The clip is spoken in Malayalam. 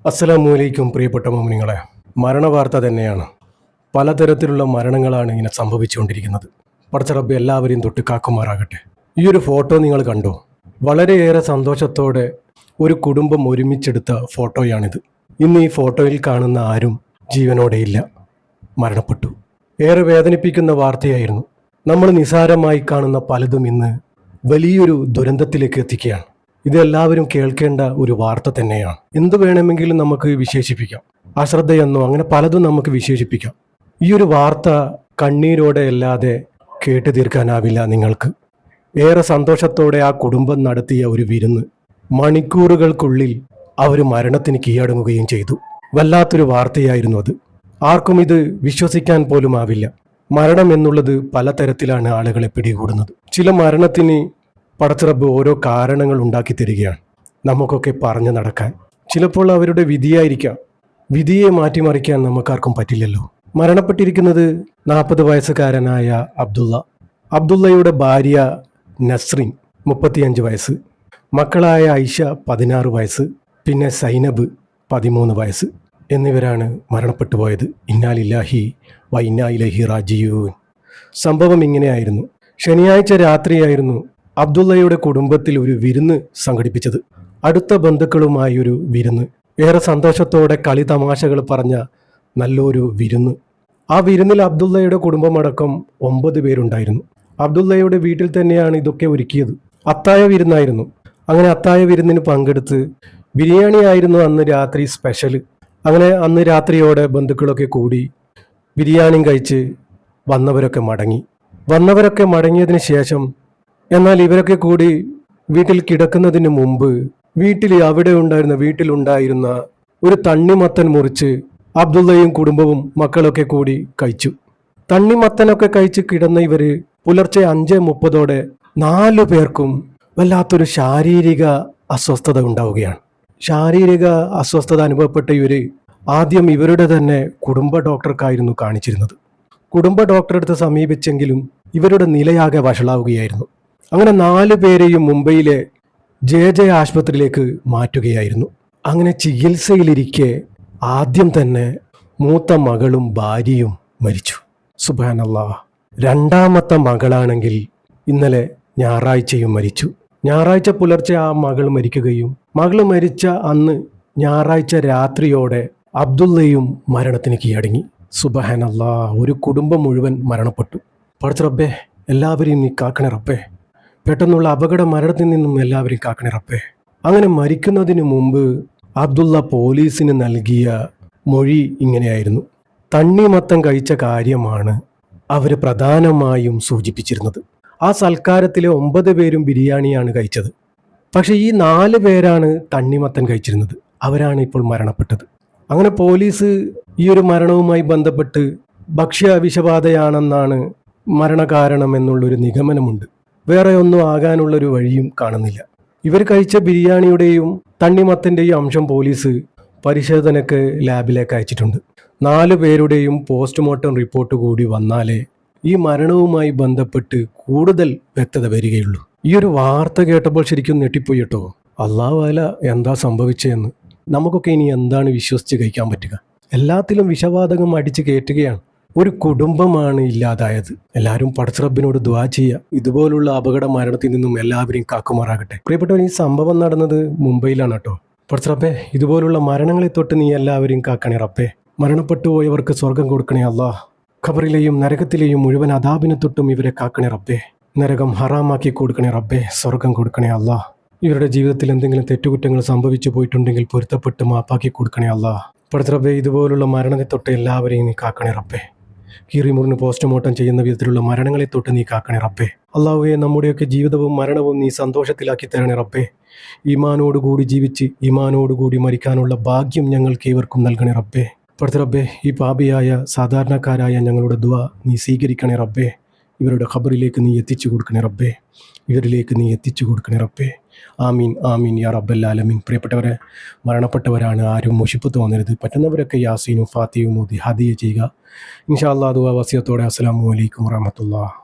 അസ്സലാമു അലൈക്കും പ്രിയപ്പെട്ട മോമിനിങ്ങളെ. മരണവാർത്ത തന്നെയാണ്. പലതരത്തിലുള്ള മരണങ്ങളാണ് ഇങ്ങനെ സംഭവിച്ചുകൊണ്ടിരിക്കുന്നത്. പടച്ച റബ്ബ് എല്ലാവരെയും തൊട്ട് കാക്കുമാറാകട്ടെ. ഈ ഒരു ഫോട്ടോ നിങ്ങൾ കണ്ടോ? വളരെയേറെ സന്തോഷത്തോടെ ഒരു കുടുംബം ഒരുമിച്ചെടുത്ത ഫോട്ടോയാണിത്. ഇന്ന് ഈ ഫോട്ടോയിൽ കാണുന്ന ആരും ജീവനോടെയില്ല, മരണപ്പെട്ടു. ഏറെ വേദനിപ്പിക്കുന്ന വാർത്തയായിരുന്നു. നമ്മൾ നിസാരമായി കാണുന്ന പലതും ഇന്ന് വലിയൊരു ദുരന്തത്തിലേക്ക് എത്തിക്കുകയാണ്. ഇതെല്ലാവരും കേൾക്കേണ്ട ഒരു വാർത്ത തന്നെയാണ്. എന്തു വേണമെങ്കിലും നമുക്ക് വിശേഷിപ്പിക്കാം, അശ്രദ്ധയെന്നോ അങ്ങനെ പലതും നമുക്ക് വിശേഷിപ്പിക്കാം. ഈ ഒരു വാർത്ത കണ്ണീരോടെ അല്ലാതെ കേട്ടു തീർക്കാനാവില്ല നിങ്ങൾക്ക്. ഏറെ സന്തോഷത്തോടെ ആ കുടുംബം നടത്തിയ ഒരു വിരുന്ന് മണിക്കൂറുകൾക്കുള്ളിൽ അവർ മരണത്തിന് കീഴടങ്ങുകയും ചെയ്തു. വല്ലാത്തൊരു വാർത്തയായിരുന്നു അത്. ആർക്കും ഇത് വിശ്വസിക്കാൻ പോലും ആവില്ല. മരണം എന്നുള്ളത് പലതരത്തിലാണ് ആളുകളെ പിടികൂടുന്നത്. ചില മരണത്തിന് പടച്ചിറപ്പ് ഓരോ കാരണങ്ങൾ ഉണ്ടാക്കി തരികയാണ് നമുക്കൊക്കെ പറഞ്ഞു നടക്കാൻ. ചിലപ്പോൾ അവരുടെ വിധിയായിരിക്കാം. വിധിയെ മാറ്റിമറിക്കാൻ നമുക്കാർക്കും പറ്റില്ലല്ലോ. മരണപ്പെട്ടിരിക്കുന്നത് 40 വയസ്സുകാരനായ അബ്ദുള്ളയുടെ ഭാര്യ നസ്രീൻ 35 വയസ്സ്, മക്കളായ ഐഷ 16 വയസ്സ്, പിന്നെ സൈനബ് 13 വയസ്സ് എന്നിവരാണ് മരണപ്പെട്ടു പോയത്. ഇന്നാലില്ലാഹി വ ഇന്നാ ഇലൈഹി റാജിഊൻ. സംഭവം ഇങ്ങനെയായിരുന്നു. ശനിയാഴ്ച രാത്രിയായിരുന്നു അബ്ദുള്ളയുടെ കുടുംബത്തിൽ ഒരു വിരുന്ന് സംഘടിപ്പിച്ചത്. അടുത്ത ബന്ധുക്കളുമായി ഒരു വിരുന്ന്. ഏറെ സന്തോഷത്തോടെ കളി തമാശകൾ പറഞ്ഞ നല്ലൊരു വിരുന്ന്. ആ വിരുന്നിൽ അബ്ദുള്ളയുടെ കുടുംബമടക്കം 9 പേരുണ്ടായിരുന്നു. അബ്ദുള്ളയുടെ വീട്ടിൽ തന്നെയാണ് ഇതൊക്കെ ഒരുക്കിയത്. അത്താഴ വിരുന്നായിരുന്നു. അങ്ങനെ അത്താഴ വിരുന്നിന് പങ്കെടുത്ത് ബിരിയാണി ആയിരുന്നു അന്ന് രാത്രി സ്പെഷ്യൽ. അങ്ങനെ അന്ന് രാത്രിയോടെ ബന്ധുക്കളൊക്കെ കൂടി ബിരിയാണിയും കഴിച്ച് വന്നവരൊക്കെ മടങ്ങിയതിന് ശേഷം, എന്നാൽ ഇവരൊക്കെ കൂടി വീട്ടിൽ കിടക്കുന്നതിന് മുമ്പ് വീട്ടിലുണ്ടായിരുന്ന ഒരു തണ്ണിമത്തൻ മുറിച്ച് അബ്ദുള്ളയും കുടുംബവും മക്കളൊക്കെ കൂടി കഴിച്ചു. തണ്ണിമത്തനൊക്കെ കഴിച്ച് കിടന്ന ഇവര് പുലർച്ചെ 5:30 4 പേർക്കും വല്ലാത്തൊരു ശാരീരിക അസ്വസ്ഥത ഉണ്ടാവുകയാണ്. ശാരീരിക അസ്വസ്ഥത അനുഭവപ്പെട്ട ഇവര് ആദ്യം ഇവരുടെ തന്നെ കുടുംബ ഡോക്ടർക്കായിരുന്നു കാണിച്ചിരുന്നത്. കുടുംബ ഡോക്ടറെ അടുത്ത് സമീപിച്ചെങ്കിലും ഇവരുടെ നിലയാകെ വഷളാവുകയായിരുന്നു. അങ്ങനെ 4 പേരെയും മുംബൈയിലെ JJ ആശുപത്രിയിലേക്ക് മാറ്റുകയായിരുന്നു. അങ്ങനെ ചികിത്സയിലിരിക്കെ ആദ്യം തന്നെ മൂത്ത മകളും ഭാര്യയും മരിച്ചു. സുബ്ഹാനല്ലാഹ്. രണ്ടാമത്തെ മകളാണെങ്കിൽ ഇന്നലെ ഞായറാഴ്ചയും മരിച്ചു. ഞായറാഴ്ച പുലർച്ചെ ആ മകൾ മരിക്കുകയും മകൾ മരിച്ച അന്ന് ഞായറാഴ്ച രാത്രിയോടെ അബ്ദുള്ളയും മരണത്തിന് കീഴടങ്ങി. സുബ്ഹാനല്ലാഹ്. ഒരു കുടുംബം മുഴുവൻ മരണപ്പെട്ടു. പടച്ച റബ്ബേ, എല്ലാവരെയും നീ കാക്കണേ റബ്ബേ. പെട്ടെന്നുള്ള അപകട മരണത്തിൽ നിന്നും എല്ലാവരെയും കാക്കണേ റബ്ബേ. അങ്ങനെ മരിക്കുന്നതിന് മുമ്പ് അബ്ദുള്ള പോലീസിന് നൽകിയ മൊഴി ഇങ്ങനെയായിരുന്നു. തണ്ണിമത്തം കഴിച്ച കാര്യമാണ് അവർ പ്രധാനമായും സൂചിപ്പിച്ചിരുന്നത്. ആ സൽക്കാരത്തിലെ 9 പേരും ബിരിയാണിയാണ് കഴിച്ചത്. പക്ഷെ ഈ 4 പേരാണ് തണ്ണിമത്തൻ കഴിച്ചിരുന്നത്. അവരാണ് ഇപ്പോൾ മരണപ്പെട്ടത്. അങ്ങനെ പോലീസ് ഈ ഒരു മരണവുമായി ബന്ധപ്പെട്ട് ഭക്ഷ്യ വിഷബാധയാണെന്നാണ് മരണകാരണം എന്നുള്ളൊരു നിഗമനമുണ്ട്. വേറെ ഒന്നും ആകാനുള്ളൊരു വഴിയും കാണുന്നില്ല. ഇവർ കഴിച്ച ബിരിയാണിയുടെയും തണ്ണിമത്തൻ്റെയും അംശം പോലീസ് പരിശോധനയ്ക്ക് ലാബിലേക്ക് അയച്ചിട്ടുണ്ട്. 4 പേരുടെയും പോസ്റ്റ്മോർട്ടം റിപ്പോർട്ട് കൂടി വന്നാലേ ഈ മരണവുമായി ബന്ധപ്പെട്ട് കൂടുതൽ വ്യക്തത വരികയുള്ളൂ. ഈ ഒരു വാർത്ത കേട്ടപ്പോൾ ശരിക്കും ഞെട്ടിപ്പോയി കേട്ടോ. അല്ലാഹു അല എന്താ സംഭവിച്ചതെന്ന്. നമുക്കൊക്കെ ഇനി എന്താണ് വിശ്വസിച്ച് കഴിക്കാൻ പറ്റുക? എല്ലാത്തിലും വിഷവാതകം അടിച്ച് കയറ്റുകയാണ്. ഒരു കുടുംബമാണ് ഇല്ലാതായത്. എല്ലാവരും പടച്ച റബ്ബിനോട് ദുആ ചെയ്യുക, ഇതുപോലുള്ള അപകട മരണത്തിൽ നിന്നും എല്ലാവരെയും കാക്കുമാറാകട്ടെ. പ്രിയപ്പെട്ടവർ, ഈ സംഭവം നടന്നത് മുംബൈയിലാണ് കേട്ടോ. പടച്ച റബ്ബേ, ഇതുപോലുള്ള മരണങ്ങളെ തൊട്ട് നീ എല്ലാവരെയും കാക്കണേ റബ്ബേ. മരണപ്പെട്ടു പോയവർക്ക് സ്വർഗം കൊടുക്കണേ അല്ലാഹ്. ഖബറിലെയും നരകത്തിലെയും മുഴുവൻ അദാബിനെ തൊട്ടും ഇവരെ കാക്കണേ റബ്ബേ. നരകം ഹറാമാക്കി കൊടുക്കണേ റബ്ബേ. സ്വർഗം കൊടുക്കണേ അല്ലാഹ്. ഇവരുടെ ജീവിതത്തിൽ എന്തെങ്കിലും തെറ്റുകുറ്റങ്ങൾ സംഭവിച്ചു പോയിട്ടുണ്ടെങ്കിൽ പൊരുത്തപ്പെട്ട് മാപ്പാക്കി കൊടുക്കണേ അല്ലാഹ്. പടച്ച റബ്ബേ, ഇതുപോലുള്ള മരണത്തെ തൊട്ട് എല്ലാവരെയും നീ കാക്കണേ റബ്ബേ. കീറിമുറിന് പോസ്റ്റ്മോർട്ടം ചെയ്യുന്ന വിധത്തിലുള്ള മരണങ്ങളെ തൊട്ട് നീ കാക്കണേ റബ്ബേ. അല്ലാഹുവേ, നമ്മുടെയൊക്കെ ജീവിതവും മരണവും നീ സന്തോഷത്തിലാക്കി തരണേ റബ്ബേ. ഈമാനോടുകൂടി ജീവിച്ച് ഈമാനോടുകൂടി മരിക്കാനുള്ള ഭാഗ്യം ഞങ്ങൾക്ക് ഏവർക്കും നൽകണേ റബ്ബേ. പടച്ച റബ്ബേ, ഈ പാപിയായ സാധാരണക്കാരായ ഞങ്ങളുടെ ദുആ നീ സ്വീകരിക്കണേ റബ്ബേ. ഇവരുടെ ഖബറിലേക്ക് നീ എത്തിച്ചു കൊടുക്കണേ റബ്ബേ. ഇവരിലേക്ക് നീ എത്തിച്ചു കൊടുക്കണേ റബ്ബേ. ആമീൻ ആമീൻ യാ റബ്ബൽ ആലമീൻ. പ്രിയപ്പെട്ടവരെ, മരണപ്പെട്ടവരാണ്, ആരും മുഷിപ്പ് തോന്നരുത്. പറ്റുന്നവരൊക്കെ യാസീനും ഫാത്തിയും ഓതി ഹദിയ ചെയ്യുക. ഇൻഷാ അല്ലാഹ്. ദുആ വസിയത്തോടെ. അസ്സലാമു അലൈക്കും വറഹ്മത്തുള്ളാഹി.